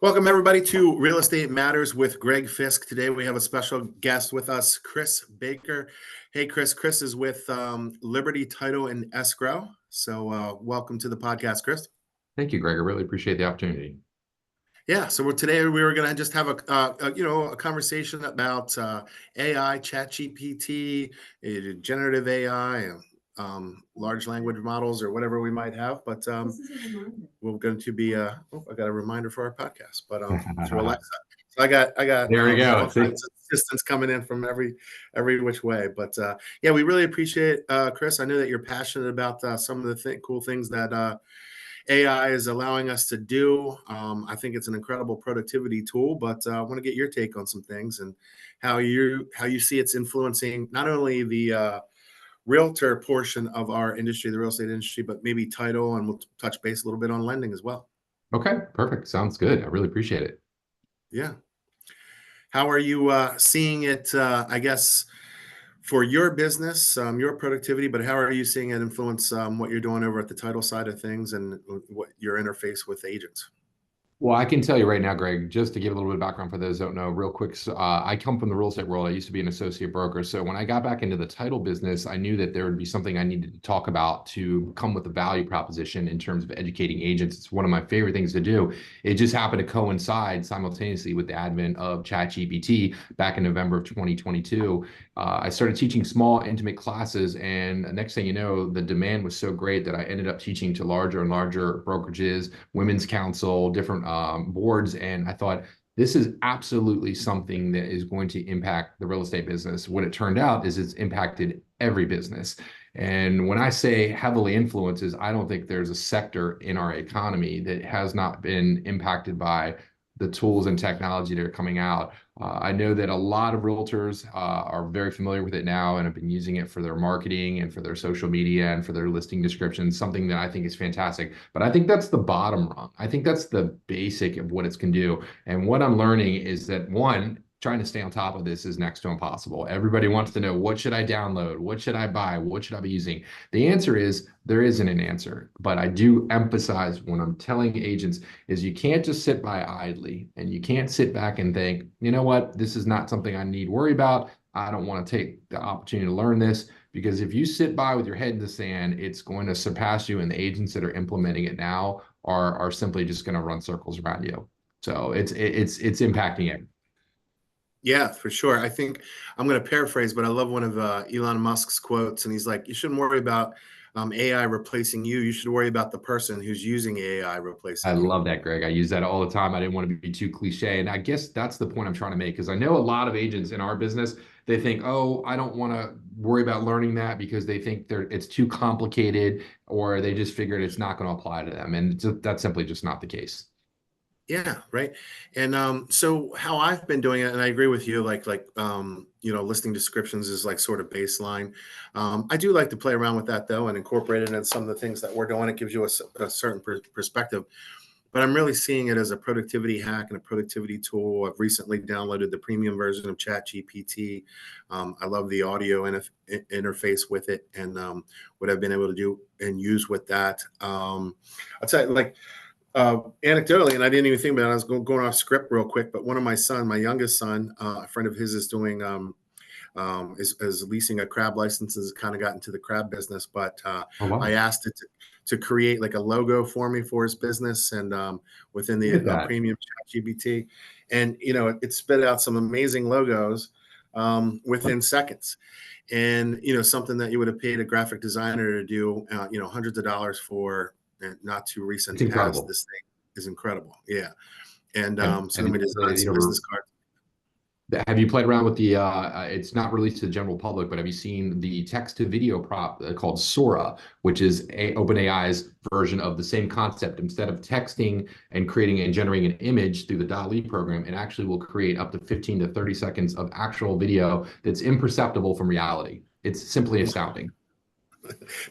Welcome, everybody, to Real Estate Matters with Greg Fisk. Today, we have a special guest with us, Chris Baker. Hey, Chris. Chris is with Liberty Title and Escrow. So welcome to the podcast, Chris. Thank you, Greg. I really appreciate the opportunity. Yeah, so today we were going to just have a conversation about AI, ChatGPT, generative AI, and large language models, or whatever we might have. But we're going to be. I got a reminder for our podcast, but through Alexa. So I got There we go. all kinds of assistance coming in from every which way. But yeah, we really appreciate Chris. I know that you're passionate about some of the cool things that AI is allowing us to do. I think it's an incredible productivity tool, but I want to get your take on some things and how you see it's influencing not only the realtor portion of our industry, the real estate industry, but maybe title, and we'll touch base a little bit on lending as well. Okay, perfect. Sounds good. I really appreciate it. Yeah. How are you seeing it, I guess, for your business, your productivity, but how are you seeing it influence what you're doing over at the title side of things and what your interface with agents? Well, I can tell you right now, Greg, just to give a little bit of background for those who don't know, real quick. I come from the real estate world. I used to be an associate broker. So when I got back into the title business, I knew that there would be something I needed to talk about to come with a value proposition in terms of educating agents. It's one of my favorite things to do. It just happened to coincide simultaneously with the advent of ChatGPT back in November of 2022. I started teaching small, intimate classes, and next thing you know, the demand was so great that I ended up teaching to larger and larger brokerages, women's council, different boards, and I thought this is absolutely something that is going to impact the real estate business. What it turned out is it's impacted every business. And when I say heavily influences, I don't think there's a sector in our economy that has not been impacted by the tools and technology that are coming out. I know that a lot of realtors are very familiar with it now and have been using it for their marketing and for their social media and for their listing descriptions, something that I think is fantastic. But I think that's the bottom rung. I think that's the basic of what it can do. And what I'm learning is that, one, trying to stay on top of this is next to impossible. Everybody wants to know, what should I download? What should I buy? What should I be using? The answer is there isn't an answer, but I do emphasize when I'm telling agents is you can't just sit by idly, and you can't sit back and think, you know what, this is not something I need to worry about. I don't want to take the opportunity to learn this, because if you sit by with your head in the sand, it's going to surpass you, and the agents that are implementing it now are simply just going to run circles around you. So it's impacting it. Yeah, for sure. I think I'm going to paraphrase, but I love one of Elon Musk's quotes, and he's like, "You shouldn't worry about AI replacing you. You should worry about the person who's using AI I replacing you." love that, Greg. I use that all the time. I didn't want to be too cliche. And I guess that's the point I'm trying to make, because I know a lot of agents in our business, they think, oh, I don't want to worry about learning that because they think it's too complicated, or they just figured it's not going to apply to them. And that's simply just not the case. Yeah, right. And so how I've been doing it, and I agree with you, listing descriptions is like sort of baseline. I do like to play around with that though and incorporate it in some of the things that we're doing. It gives you a certain perspective. But I'm really seeing it as a productivity hack and a productivity tool. I've recently downloaded the premium version of ChatGPT. I love the audio interface with it, and what I've been able to do and use with that. I'll tell you, anecdotally, and I didn't even think about it, I was going off script real quick, but one of my youngest son, a friend of his is doing, is leasing a crab license, has kind of got into the crab business, but Oh, I wow. asked it to create like a logo for me for his business, and within Look at the that. premium ChatGPT, and it spit out some amazing logos within seconds. And something that you would have paid a graphic designer to do hundreds of dollars for not too It's recent past. incredible. This thing is incredible. Yeah. And And so have then you, we designed some business cards. have you played around with the, it's not released to the general public, but have you seen the text to video prop called Sora, which is OpenAI's version of the same concept? Instead of texting and creating and generating an image through the DALL-E program, it actually will create up to 15 to 30 seconds of actual video that's imperceptible from reality. It's simply astounding.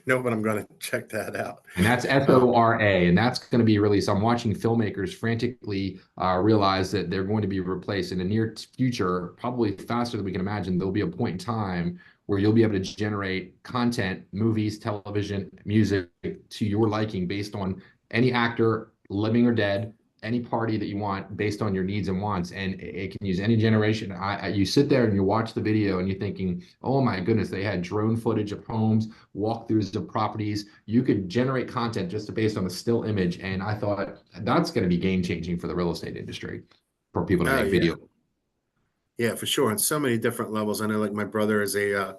No, but I'm going to check that out. And that's Um, SORA, and that's going to be released. I'm watching filmmakers frantically realize that they're going to be replaced in the near future, probably faster than we can imagine. There'll be a point in time where you'll be able to generate content, movies, television, music to your liking based on any actor, living or dead, any party that you want based on your needs and wants, and it can use any generation. You sit there and you watch the video and you're thinking, oh my goodness, they had drone footage of homes, walkthroughs of properties. You could generate content just based on a still image, and I thought that's going to be game changing for the real estate industry for people to Oh make yeah. video. Yeah, for sure. On so many different levels. I know, like my brother is a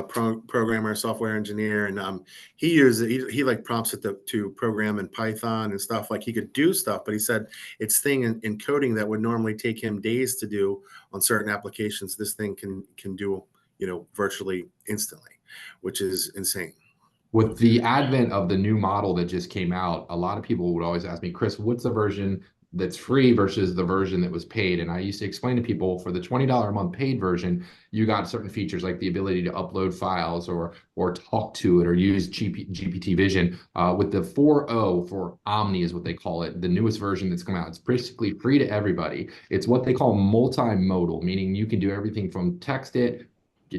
programmer, software engineer, and he uses he like prompts it to program in Python and stuff. Like he could do stuff, but he said it's thing in coding that would normally take him days to do on certain applications. This thing can do, virtually instantly, which is insane. With the advent of the new model that just came out, a lot of people would always ask me, Chris, what's the version that's free versus the version that was paid? And I used to explain to people, for the $20 a month paid version, you got certain features like the ability to upload files or talk to it or use GPT Vision. With the 4.0 for Omni is what they call it, the newest version that's come out. It's basically free to everybody. It's what they call multimodal, meaning you can do everything from text it,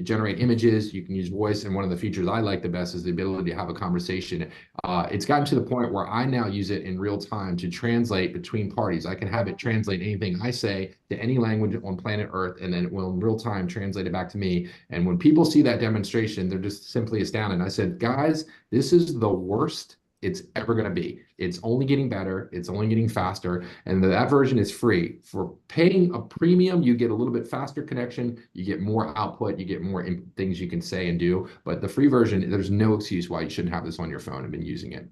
generate images, you can use voice, and one of the features I like the best is the ability to have a conversation. It's gotten to the point where I now use it in real time to translate between parties. I can have it translate anything I say to any language on planet Earth, and then it will in real time translate it back to me. And when people see that demonstration, they're just simply astounded. I said, guys, this is the worst it's ever going to be. It's only getting better. It's only getting faster. And that version is free. For paying a premium, you get a little bit faster connection. You get more output. You get more things you can say and do. But the free version, there's no excuse why you shouldn't have this on your phone and been using it.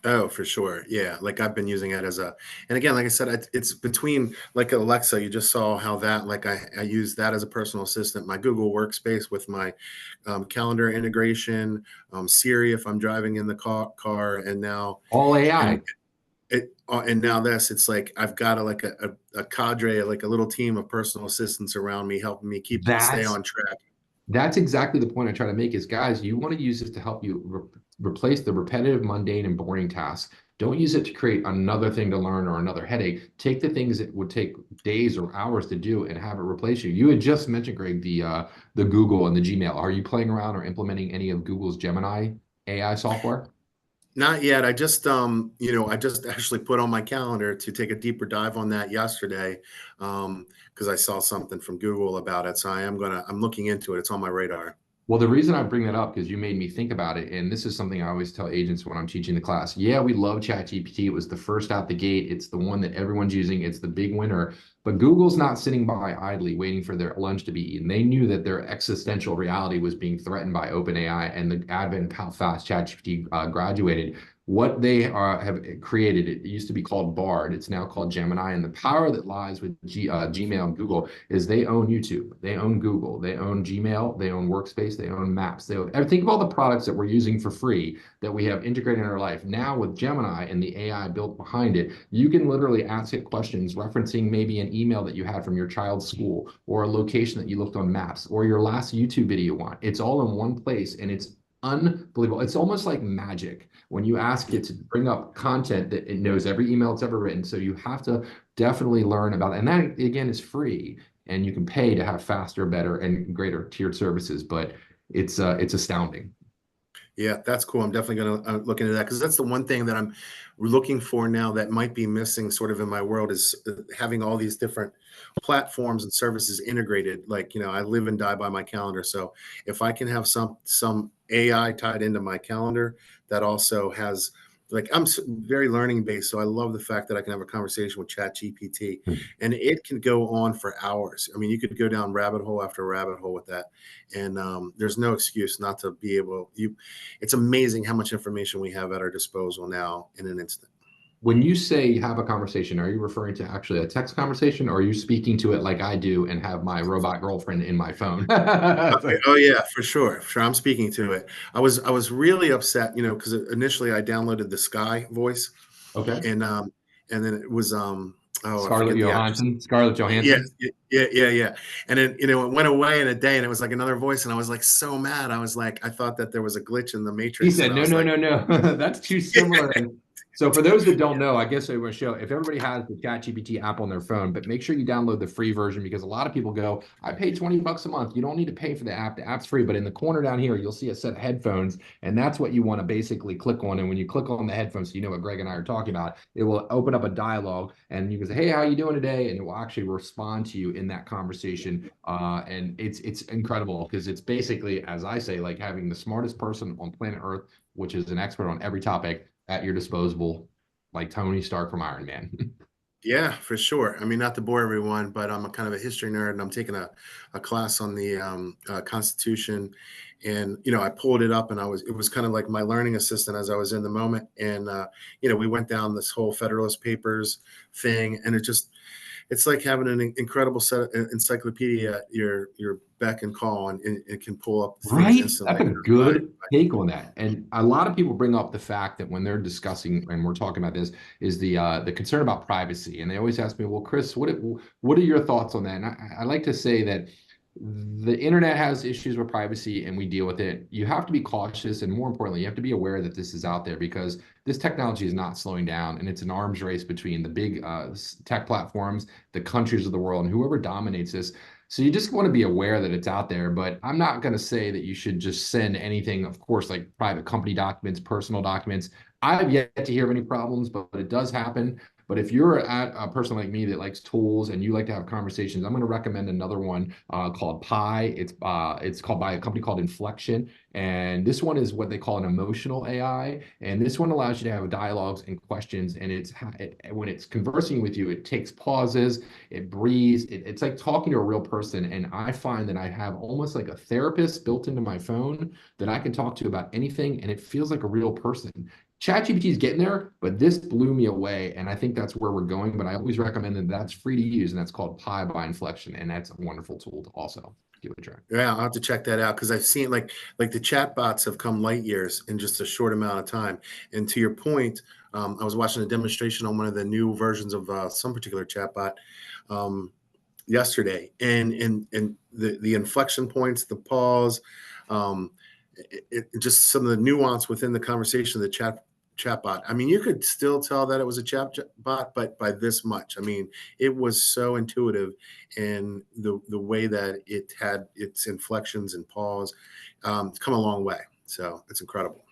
Oh, for sure. Yeah. Like I've been using it and again, like I said, it's between like Alexa, you just saw how that, like I use that as a personal assistant, my Google Workspace with my calendar integration, Siri, if I'm driving in the car and now, All and AI. and now it's like, I've got a cadre, like a little team of personal assistants around me, helping me stay That's on track. That's exactly the point I try to make is, guys, you want to use this to help you replace the repetitive, mundane, and boring tasks. Don't use it to create another thing to learn or another headache. Take the things that would take days or hours to do and have it replace you. You had just mentioned, Greg, the Google and the Gmail. Are you playing around or implementing any of Google's Gemini AI software? Not yet. I just actually put on my calendar to take a deeper dive on that yesterday, because I saw something from Google about it. So I'm looking into it. It's on my radar. Well, the reason I bring that up because you made me think about it, and this is something I always tell agents when I'm teaching the class. Yeah, we love ChatGPT. It was the first out the gate. It's the one that everyone's using. It's the big winner. But Google's not sitting by idly waiting for their lunch to be eaten. They knew that their existential reality was being threatened by OpenAI and the advent of how fast ChatGPT graduated. What they have created, it used to be called Bard. It's now called Gemini. And the power that lies with Gmail and Google is they own YouTube, they own Google, they own Gmail, they own Workspace, they own Maps. Think of all the products that we're using for free that we have integrated in our life. Now with Gemini and the AI built behind it, you can literally ask it questions referencing maybe an email that you had from your child's school or a location that you looked on Maps or your last YouTube video you want. It's all in one place, and it's unbelievable. It's almost like magic when you ask it to bring up content that it knows every email it's ever written. So you have to definitely learn about it. And that, again, is free, and you can pay to have faster, better, and greater tiered services. But it's astounding. Yeah, that's cool. I'm definitely going to look into that, because that's the one thing that I'm looking for now that might be missing sort of in my world is having all these different platforms and services integrated. Like, I live and die by my calendar. So if I can have some AI tied into my calendar that also has, like, I'm very learning based. So I love the fact that I can have a conversation with Chat GPT and it can go on for hours. I mean, you could go down rabbit hole after rabbit hole with that. And there's no excuse not to be able, it's amazing how much information we have at our disposal now in an instant. When you say have a conversation, are you referring to actually a text conversation, or are you speaking to it like I do and have my robot girlfriend in my phone? Oh yeah, for sure. For sure. I'm speaking to it. I was really upset, because initially I downloaded the Sky voice, Okay. and then it was oh, I Scarlett forget the actress. Johansson. Scarlett Yeah, Johansson. yeah. And then, it went away in a day and it was like another voice. And I was like, so mad. I was like, I thought that there was a glitch in the He matrix. And said, I no, was no, like, no, no. That's too similar. And So for those that don't know, I guess I want to show if everybody has the ChatGPT app on their phone, but make sure you download the free version because a lot of people go, I pay 20 bucks a month. You don't need to pay for the app. The app's free, but in the corner down here, you'll see a set of headphones, and that's what you want to basically click on. And when you click on the headphones, so you know what Greg and I are talking about, it will open up a dialogue and you can say, hey, how you doing today? And it will actually respond to you in that conversation. And it's incredible because it's basically, as I say, like having the smartest person on planet Earth, which is an expert on every topic at your disposal, like Tony Stark from Iron Man. Yeah, for sure. I mean, not to bore everyone, but I'm a kind of a history nerd, and I'm taking a class on the Constitution, and I pulled it up, and it was kind of like my learning assistant as I was in the moment, and we went down this whole Federalist Papers thing, and it's like having an incredible set of encyclopedia at your beck and call, and it can pull up things Right? That's instantly. a good take on that. And a lot of people bring up the fact that when they're discussing and we're talking about this is the concern about privacy. And they always ask me, well, Chris, what are your thoughts on that? And I like to say that the internet has issues with privacy and we deal with it. You have to be cautious, and more importantly, you have to be aware that this is out there because this technology is not slowing down, and it's an arms race between the big tech platforms, the countries of the world, and whoever dominates this. So you just want to be aware that it's out there, but I'm not going to say that you should just send anything, of course, like private company documents, personal documents. I've yet to hear of any problems, but it does happen. But if you're a person like me that likes tools and you like to have conversations, I'm going to recommend another one called Pi. It's called by a company called Inflection, and this one is what they call an emotional AI. And this one allows you to have dialogues and questions. And when it's conversing with you, it takes pauses, it breathes. It's like talking to a real person. And I find that I have almost like a therapist built into my phone that I can talk to about anything, and it feels like a real person. ChatGPT is getting there, but this blew me away, and I think that's where we're going. But I always recommend that that's free to use, and that's called Pi by Inflection, and that's a wonderful tool to also give it a try. Yeah, I'll have to check that out because I've seen like the chat bots have come light years in just a short amount of time. And to your point, I was watching a demonstration on one of the new versions of some particular chat bot yesterday, and the inflection points, the pause, um, just some of the nuance within the conversation, the chatbot. I mean, you could still tell that it was a chatbot, but by this much. I mean, it was so intuitive, and the way that it had its inflections and pause, it's come a long way. So it's incredible.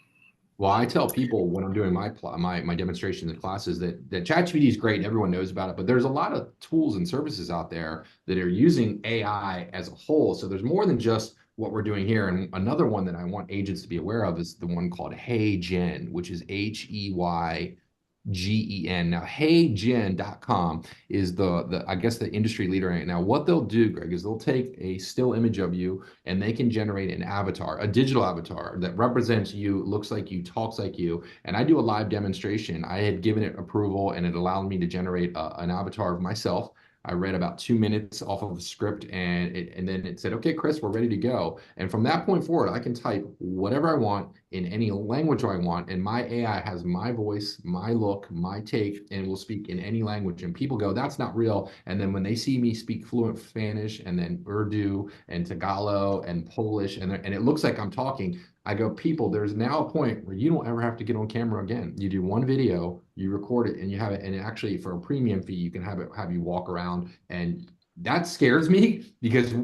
Well, I tell people when I'm doing my demonstrations and classes that ChatGPT is great, everyone knows about it, but there's a lot of tools and services out there that are using AI as a whole. So there's more than just what we're doing here. And another one that I want agents to be aware of is the one called HeyGen, which is HeyGen. Now, HeyGen.com is the I guess the industry leader right now. What they'll do, Greg, is they'll take a still image of you and they can generate an avatar, a digital avatar that represents you, looks like you, talks like you. And I do a live demonstration. I had given it approval and it allowed me to generate an avatar of myself. I read about 2 minutes off of the script and then it said, okay, Chris, we're ready to go. And from that point forward, I can type whatever I want in any language I want. And my AI has my voice, my look, my take, and will speak in any language. And people go, that's not real. And then when they see me speak fluent Spanish and then Urdu and Tagalog and Polish, and it looks like I'm talking, I go, people, there's now a point where you don't ever have to get on camera again. You do one video, you record it, and you have it. And actually, for a premium fee, you can have you walk around, and that scares me because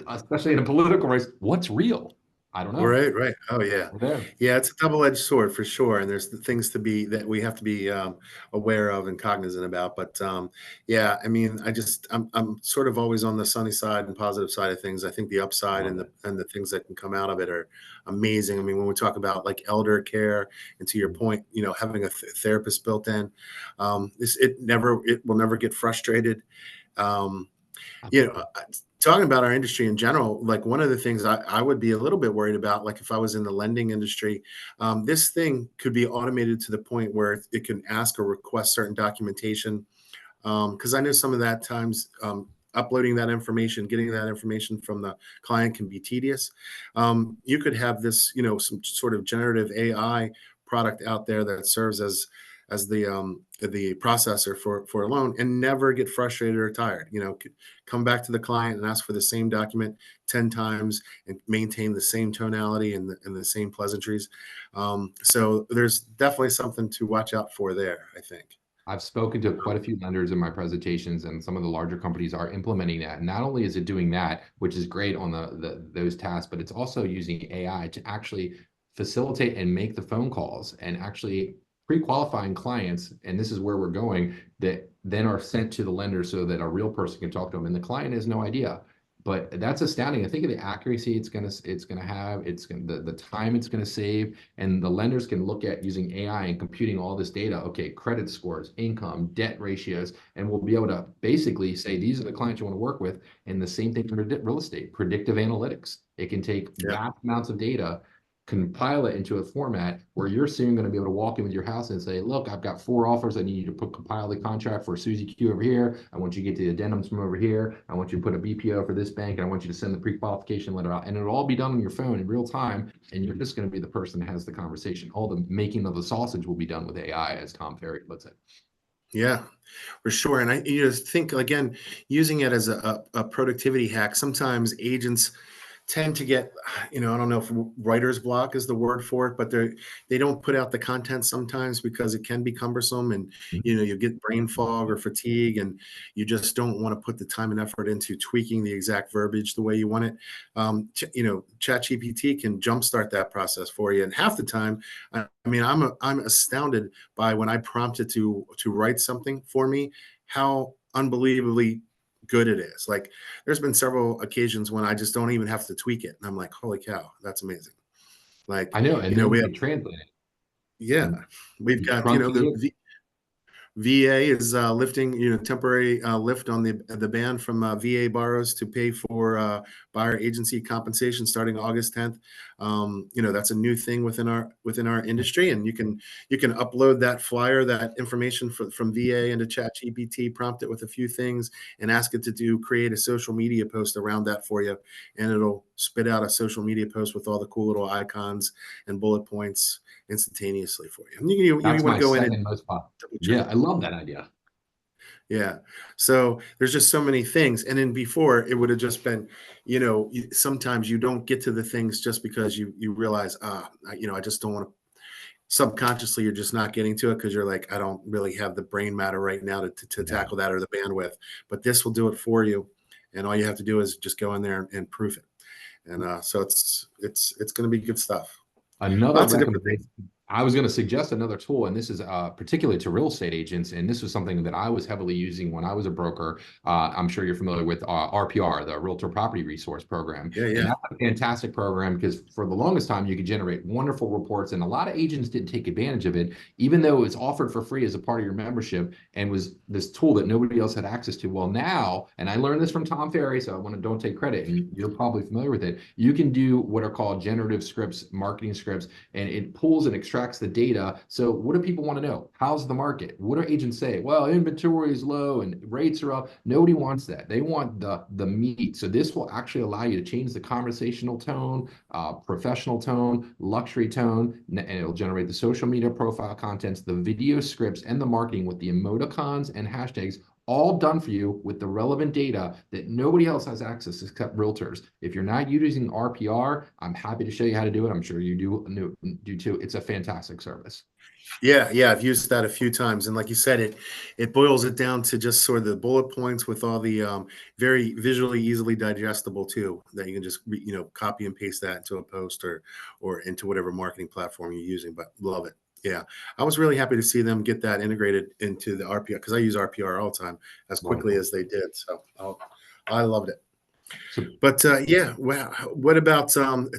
especially in a political race, what's real? I don't know. Right, right. Oh, yeah. We're there. Yeah, it's a double-edged sword for sure, and there's the things that we have to be aware of and cognizant about. But yeah, I mean, I'm sort of always on the sunny side and positive side of things. I think the upside Love and it. the things that can come out of it are amazing. I mean, when we talk about like elder care, and to your point, having a therapist built in, it will never get frustrated. Um, you know, Absolutely. talking about our industry in general, like one of the things I would be a little bit worried about, like if I was in the lending industry, this thing could be automated to the point where it can ask or request certain documentation. Because I know some of that times uploading that information, getting that information from the client can be tedious. You could have this, some sort of generative AI product out there that serves as the processor for a loan, and never get frustrated or tired. Come back to the client and ask for the same document 10 times and maintain the same tonality and the same pleasantries. So there's definitely something to watch out for there, I think. I've spoken to quite a few lenders in my presentations, and some of the larger companies are implementing that. And not only is it doing that, which is great on those tasks, but it's also using AI to actually facilitate and make the phone calls and actually pre-qualifying clients. And this is where we're going, that then are sent to the lender so that a real person can talk to them, and the client has no idea. But that's astounding. I think of the accuracy it's gonna have, the time it's gonna save, and the lenders can look at using AI and computing all this data. Okay, credit scores, income, debt ratios, and we'll be able to basically say these are the clients you want to work with. And the same thing for real estate, predictive analytics. It can take Yeah. vast amounts of data, compile it into a format where you're soon going to be able to walk in with your house and say, look, I've got 4 offers. I need you to compile the contract for Susie Q over here. I want you to get the addendums from over here. I want you to put a BPO for this bank, and I want you to send the pre-qualification letter out. And it'll all be done on your phone in real time. And you're just going to be the person that has the conversation. All the making of the sausage will be done with AI, as Tom Ferry puts it. Yeah, for sure. And I think, again, using it as a productivity hack, sometimes agents tend to get, I don't know if writer's block is the word for it, but they don't put out the content sometimes because it can be cumbersome, and you get brain fog or fatigue, and you just don't want to put the time and effort into tweaking the exact verbiage the way you want it. ChatGPT can jumpstart that process for you, and half the time, I'm astounded by when I prompt it to write something for me, how unbelievably good it is. Like, there's been several occasions when I just don't even have to tweak it, and I'm like, holy cow, that's amazing. Like, I know, and then we you have, can translate it yeah, and we've you got, truncate it. VA is lifting, temporary lift on the ban from VA borrows to pay for buyer agency compensation starting August 10th. That's a new thing within our industry, and you can upload that flyer, that information from VA into ChatGPT, prompt it with a few things, and ask it to create a social media post around that for you, and it'll spit out a social media post with all the cool little icons and bullet points instantaneously for you. And you That's want my to go in and second most popular. double check. Yeah, I love that idea. Yeah. So there's just so many things. And then before, it would have just been, sometimes you don't get to the things just because you realize, I just don't want to. Subconsciously, you're just not getting to it because you're like, I don't really have the brain matter right now to Yeah. tackle that, or the bandwidth. But this will do it for you, and all you have to do is just go in there and proof it. And so it's going to be good stuff. Another Lots of different things. recommendation. I was going to suggest another tool, and this is particularly to real estate agents. And this was something that I was heavily using when I was a broker. I'm sure you're familiar with RPR, the Realtor Property Resource Program. Yeah, And yeah, that's a fantastic program because for the longest time, you could generate wonderful reports. And a lot of agents didn't take advantage of it, even though it's offered for free as a part of your membership and was this tool that nobody else had access to. Well, now, and I learned this from Tom Ferry, so don't take credit, and you're probably familiar with it. You can do what are called generative scripts, marketing scripts, and it pulls and extracts the data. So what do people want to know? How's the market? What do agents say? Well, inventory is low and rates are up. Nobody wants that. They want the meat. So this will actually allow you to change the conversational tone, professional tone, luxury tone, and it'll generate the social media profile contents, the video scripts, and the marketing with the emoticons and hashtags, all done for you with the relevant data that nobody else has access to except realtors. If you're not using RPR, I'm happy to show you how to do it. I'm sure you do too. It's a fantastic service. yeah. I've used that a few times, and like you said, it boils it down to just sort of the bullet points with all the very visually easily digestible too, that you can just copy and paste that into a post or into whatever marketing platform you're using. But love it. Yeah, I was really happy to see them get that integrated into the RPR, because I use RPR all the time, as quickly Wonderful. as they did. So I loved it. So But yeah, wow. What about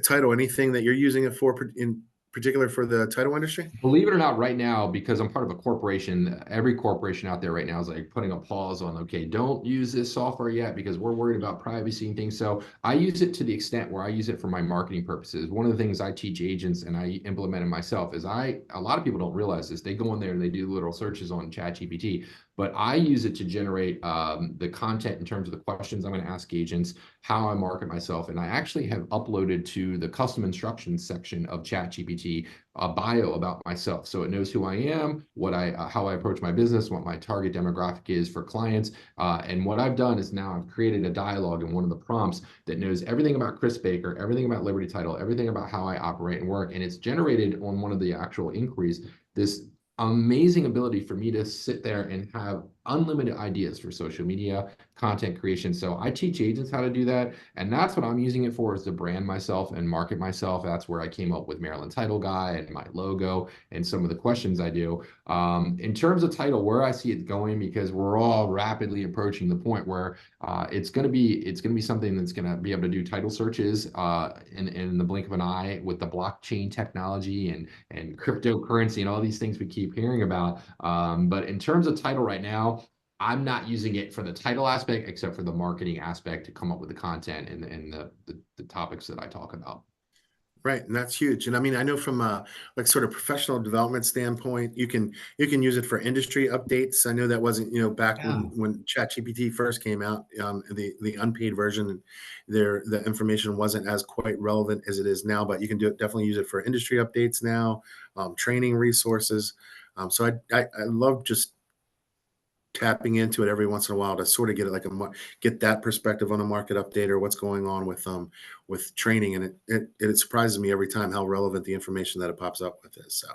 title? Anything that you're using it for in particular for the title industry? believe it or not, right now, because I'm part of a corporation, every corporation out there right now is like putting a pause on, okay, don't use this software yet because we're worried about privacy and things. So I use it to the extent where I use it for my marketing purposes. One of the things I teach agents and I implement it myself is a lot of people don't realize this. They go in there and they do little searches on ChatGPT, but I use it to generate the content in terms of the questions I'm going to ask agents, how I market myself. And I actually have uploaded to the custom instructions section of ChatGPT ChatGPT a bio about myself. So it knows who I am, how I approach my business, what my target demographic is for clients. And what I've done is now I've created a dialogue in one of the prompts that knows everything about Chris Baker, everything about Liberty Title, everything about how I operate and work. And it's generated on one of the actual inquiries this amazing ability for me to sit there and have unlimited ideas for social media content creation. So I teach agents how to do that, and that's what I'm using it for, is to brand myself and market myself. That's where I came up with Maryland Title Guy and my logo and some of the questions I do. In terms of title, where I see it going, because we're all rapidly approaching the point where it's going to be something that's going to be able to do title searches in the blink of an eye with the blockchain technology and cryptocurrency and all these things we keep hearing about. But in terms of title right now, I'm not using it for the title aspect, except for the marketing aspect to come up with the content and the topics that I talk about. Right, and that's huge. And I mean, I know from a like sort of professional development standpoint, you can use it for industry updates. I know that wasn't, back Yeah. when ChatGPT first came out, the unpaid version, the information wasn't as quite relevant as it is now. But you can definitely use it for industry updates now, training resources. So I love just tapping into it every once in a while to sort of get it like get that perspective on a market update or what's going on with training. And it surprises me every time how relevant the information that it pops up with is. So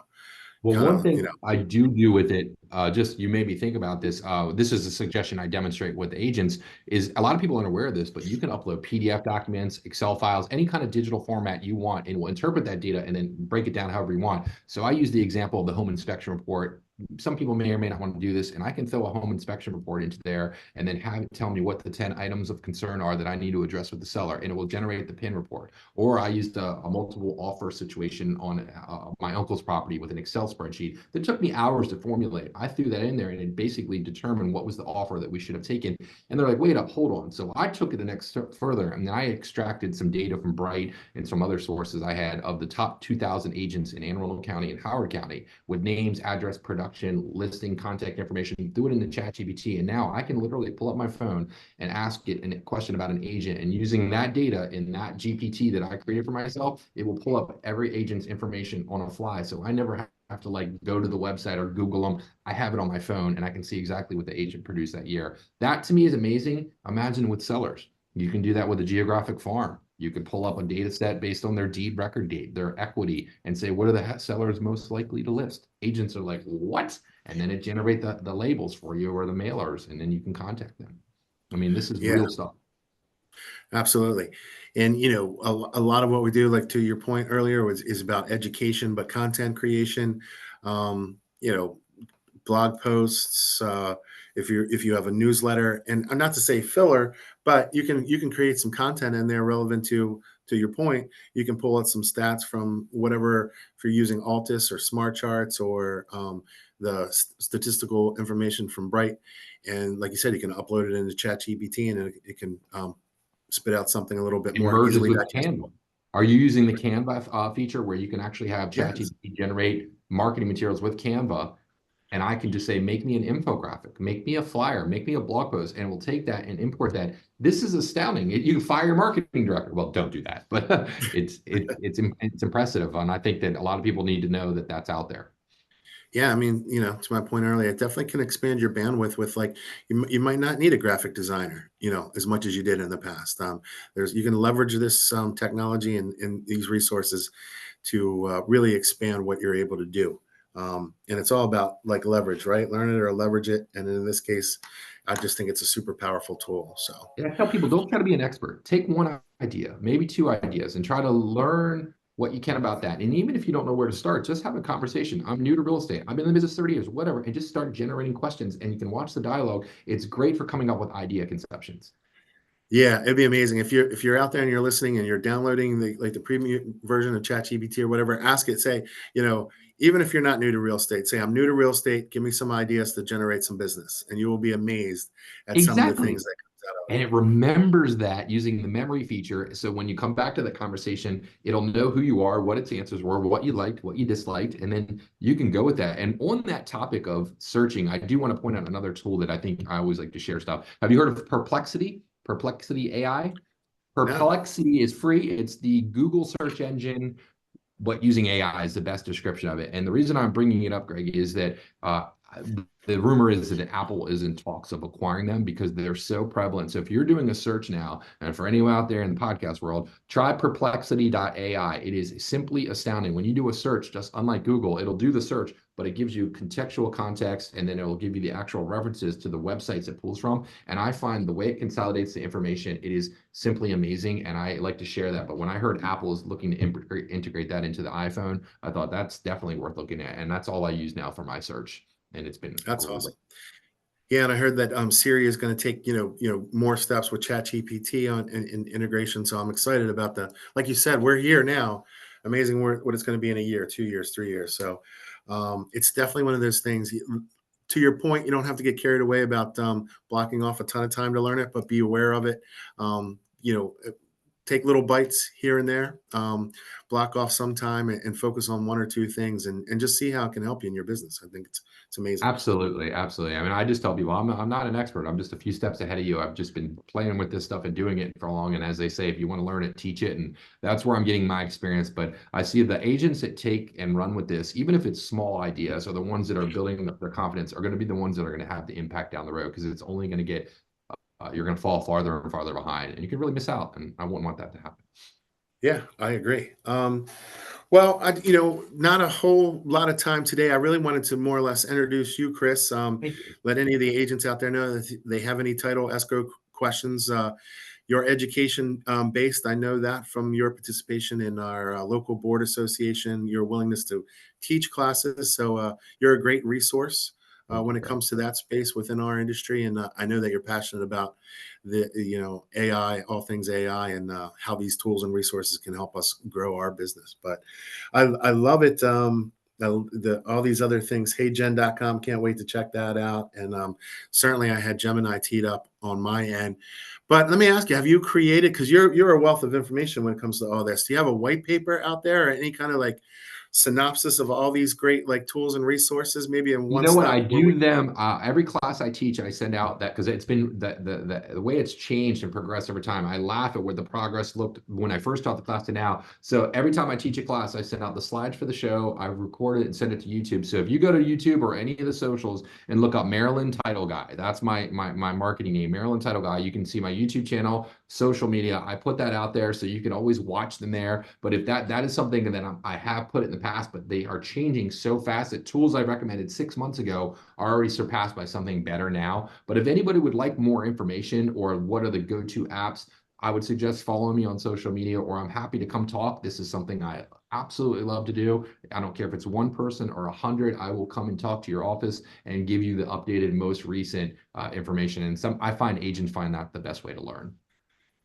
Well, kind one of, thing I do with it, just you made me think about this. This is a suggestion I demonstrate with agents. Is a lot of people aren't aware of this, but you can upload PDF documents, Excel files, any kind of digital format you want, and it will interpret that data and then break it down however you want. So I use the example of the home inspection report. Some people may or may not want to do this, and I can throw a home inspection report into there and then have it tell me what the 10 items of concern are that I need to address with the seller, and it will generate the PIN report. Or I used a multiple offer situation on my uncle's property with an Excel spreadsheet that took me hours to formulate. I threw that in there and it basically determined what was the offer that we should have taken. And they're like, wait up, hold on. So I took it the next step further, and I extracted some data from Bright and some other sources I had of the top 2,000 agents in Anne Arundel County and Howard County with names, address, production, listing, contact information, threw it into ChatGPT. And now I can literally pull up my phone and ask it a question about an agent, and using that data in that GPT that I created for myself, it will pull up every agent's information on a fly. So I never have to like go to the website or Google them. I have it on my phone and I can see exactly what the agent produced that year. That to me is amazing. Imagine with sellers. You can do that with a geographic farm. You can pull up a data set based on their deed record date, their equity, and say, what are the sellers most likely to list? Agents are like, what? And then it generate the labels for you or the mailers, and then you can contact them. I mean, this is yeah, real stuff. absolutely. And a lot of what we do, like to your point earlier, is about education, but content creation. Um, you know, blog posts, if you have a newsletter, and not to say filler, but you can create some content in there relevant to your point. You can pull out some stats from whatever, if you're using Altus or Smart Charts or the statistical information from Bright, and like you said, you can upload it into ChatGPT and it can spit out something a little bit It more merges easily with Canva. digestible. Are you using the Canva feature where you can actually have Yes. ChatGPT generate marketing materials with Canva? And I can just say, make me an infographic, make me a flyer, make me a blog post, and we'll take that and import that. This is astounding. You can fire your marketing director. Well, don't do that, but it's impressive, and I think that a lot of people need to know that that's out there. Yeah, I mean, to my point earlier, it definitely can expand your bandwidth with like you might not need a graphic designer, as much as you did in the past. You can leverage this technology and these resources to really expand what you're able to do. And it's all about like leverage, right? Learn it or leverage it. And in this case, I just think it's a super powerful tool. So And I tell people, don't try to be an expert. Take one idea, maybe two ideas, and try to learn what you can about that. And even if you don't know where to start, just have a conversation. I'm new to real estate. I've been in the business 30 years, whatever, and just start generating questions. And you can watch the dialogue. It's great for coming up with idea conceptions. yeah, it'd be amazing if you're out there and you're listening and you're downloading the premium version of ChatGPT or whatever. Ask it, say, even if you're not new to real estate, say I'm new to real estate. Give me some ideas to generate some business, and you will be amazed at some of the Exactly. things that comes out of And it. it remembers that using the memory feature. So when you come back to the conversation, it'll know who you are, what its answers were, what you liked, what you disliked, and then you can go with that. And on that topic of searching, I do want to point out another tool that I think I always like to share stuff. Have you heard of Perplexity? Perplexity AI? No, Perplexity is free. It's the Google search engine but using AI is the best description of it. And the reason I'm bringing it up, Greg, is that the rumor is that Apple is in talks of acquiring them because they're so prevalent. So if you're doing a search now, and for anyone out there in the podcast world, try perplexity.ai. It is simply astounding. When you do a search, just unlike Google, it'll do the search, but it gives you contextual context, and then it will give you the actual references to the websites it pulls from. And I find the way it consolidates the information, it is simply amazing. And I like to share that. But when I heard Apple is looking to integrate that into the iPhone, I thought that's definitely worth looking at. And that's all I use now for my search. And it's been That's great. awesome. Yeah, and I heard that Siri is going to take more steps with ChatGPT on in integration. So I'm excited about the, like you said, we're here now. Amazing what it's going to be in a year, 2 years, 3 years. So it's definitely one of those things. To your point, you don't have to get carried away about blocking off a ton of time to learn it, but be aware of it. Take little bites here and there, block off some time and focus on one or two things and just see how it can help you in your business. I think it's amazing. Absolutely, absolutely. I mean, I just tell people I'm not an expert. I'm just a few steps ahead of you. I've just been playing with this stuff and doing it for long. And as they say, if you want to learn it, teach it. And that's where I'm getting my experience. But I see the agents that take and run with this, even if it's small ideas, or the ones that are building up their confidence, are going to be the ones that are going to have the impact down the road, because it's only going to get you're going to fall farther and farther behind, and you can really miss out. And I wouldn't want that to happen. Yeah, I agree. Well, not a whole lot of time today. I really wanted to more or less introduce you, Chris. Thank you. Let any of the agents out there know that they have any title escrow questions. Your education based, I know that from your participation in our local board association, your willingness to teach classes. So you're a great resource Thank when you, it Greg. comes to that space within our industry. And I know that you're passionate about the AI, all things AI, and how these tools and resources can help us grow our business. But I love it. All these other things, heygen.com, can't wait to check that out. And certainly I had Gemini teed up on my end. But let me ask you, have you created, because you're a wealth of information when it comes to all this, do you have a white paper out there or any kind of like synopsis of all these great like tools and resources, maybe in You one know what? I stop where we do them every class I teach. I send out that, because it's been the way it's changed and progressed over time. I laugh at where the progress looked when I first taught the class to now. So every time I teach a class, I send out the slides for the show. I record it and send it to YouTube. So if you go to YouTube or any of the socials and look up Maryland Title Guy, that's my marketing name, Maryland Title Guy. You can see my YouTube channel, social media. I put that out there so you can always watch them there. But if that is something that I have put it in the past, but they are changing so fast that tools I recommended 6 months ago are already surpassed by something better now. But if anybody would like more information or what are the go-to apps, I would suggest following me on social media, or I'm happy to come talk. This is something I absolutely love to do. I don't care if it's one person or 100. I will come and talk to your office and give you the updated, most recent information. And I find agents find that the best way to learn.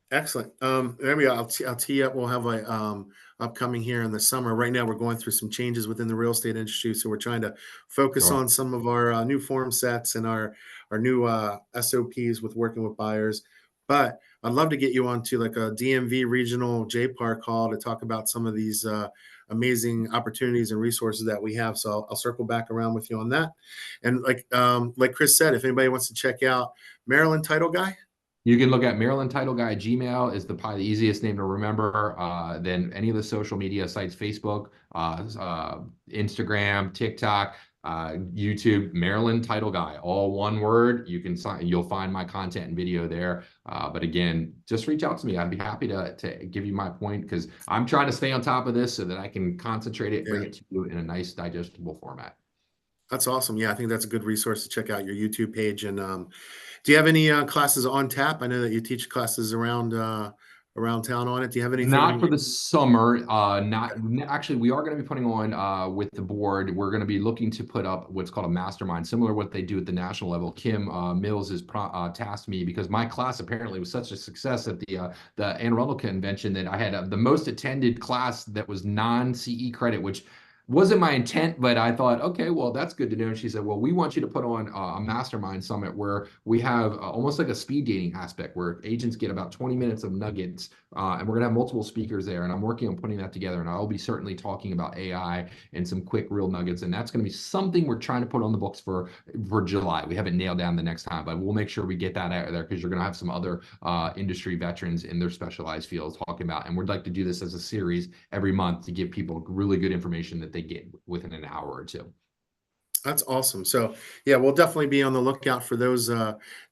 Excellent. There we go. I'll tee up. We'll have a upcoming here in the summer. Right now, we're going through some changes within the real estate industry, so we're trying to focus Sure. on some of our new form sets and our new SOPs with working with buyers. But I'd love to get you onto like a DMV regional JPAR call to talk about some of these amazing opportunities and resources that we have. So I'll circle back around with you on that. And like Chris said, if anybody wants to check out Maryland Title Guy. You can look at Maryland Title Guy. Gmail is probably the easiest name to remember. Then any of the social media sites, Facebook, Instagram, TikTok, YouTube, Maryland Title Guy, all one word. You'll find my content and video there. But again, just reach out to me. I'd be happy to give you my point, because I'm trying to stay on top of this so that I can concentrate it, bring Yeah. it to you in a nice, digestible format. That's awesome. Yeah, I think that's a good resource to check out your YouTube page. And do you have any classes on tap? I know that you teach classes around town on it. Do you have Not for anything? the summer. Not actually. We are going to be putting on with the board. We're going to be looking to put up what's called a mastermind, similar to what they do at the national level. Kim Mills has tasked me, because my class apparently was such a success at the Anne Arundel convention that I had the most attended class that was non-CE credit, which Wasn't my intent, but I thought, okay, well, that's good to know. And she said, well, we want you to put on a mastermind summit where we have almost like a speed dating aspect where agents get about 20 minutes of nuggets, and we're going to have multiple speakers there. And I'm working on putting that together. And I'll be certainly talking about AI and some quick real nuggets. And that's going to be something we're trying to put on the books for July. We haven't nailed down the next time, but we'll make sure we get that out there because you're going to have some other industry veterans in their specialized fields talking about. And we'd like to do this as a series every month to give people really good information that they get within an hour or two. That's awesome. So yeah, we'll definitely be on the lookout for those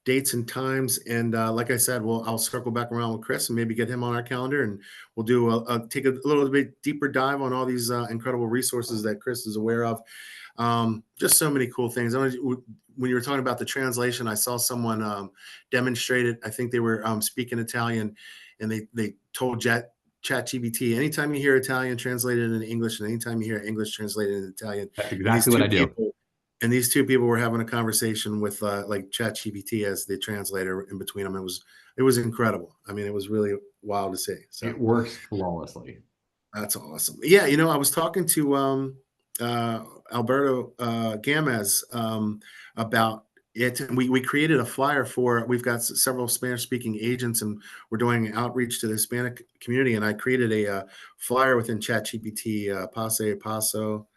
dates and times. And like I said, I'll circle back around with Chris and maybe get him on our calendar, and we'll do take a little bit deeper dive on all these incredible resources that Chris is aware of. Just so many cool things. When you were talking about the translation, I saw someone demonstrate it. I think they were speaking Italian, and they told ChatGPT, anytime you hear Italian translated into English, and anytime you hear English translated into Italian, That's and these exactly what two I do. people and these two people were having a conversation with like ChatGPT as the translator in between them. It was incredible. I mean, it was really wild to see. So It works flawlessly. that's awesome. Yeah, I was talking to Alberto Gamez about it, and we created a flyer for. We've got several Spanish-speaking agents, and we're doing outreach to the Hispanic community. And I created a flyer within ChatGPT, paso a paso,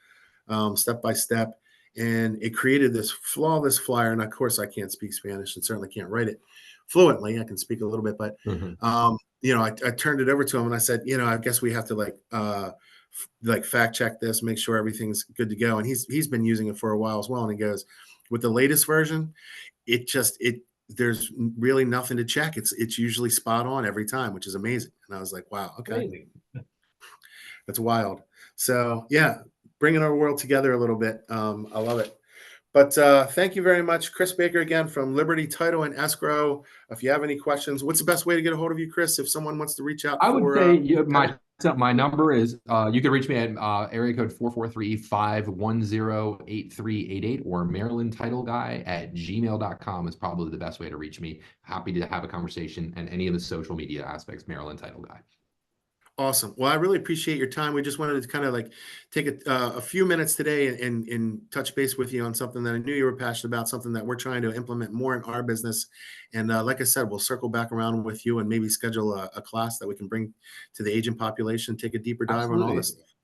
step by step, and it created this flawless flyer. And of course, I can't speak Spanish and certainly can't write it fluently. I can speak a little bit, but I turned it over to him and I said, I guess we have to like fact check this, make sure everything's good to go. And he's been using it for a while as well. And he goes, with the latest version, there's really nothing to check. It's usually spot on every time, which is amazing. And I was like, wow, okay, Amazing. that's wild. So yeah, bringing our world together a little bit. I love it. But thank you very much, Chris Baker, again from Liberty Title and Escrow. If you have any questions, what's the best way to get a hold of you, Chris, if someone wants to reach out I would say my number is you can reach me at area code 443-510-8388 or marylandtitleguy@gmail.com is probably the best way to reach me. Happy to have a conversation and any of the social media aspects, Maryland Title Guy. Awesome. Well, I really appreciate your time. We just wanted to kind of like take a few minutes today and touch base with you on something that I knew you were passionate about, something that we're trying to implement more in our business. And like I said, we'll circle back around with you and maybe schedule a class that we can bring to the agent population, take a deeper dive on all this stuff.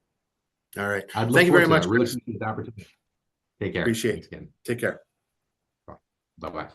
All right. I'd look Thank you very forward to much, it. I really Chris. appreciate the opportunity. Take care. Appreciate Thanks it. again. Take care. Bye-bye.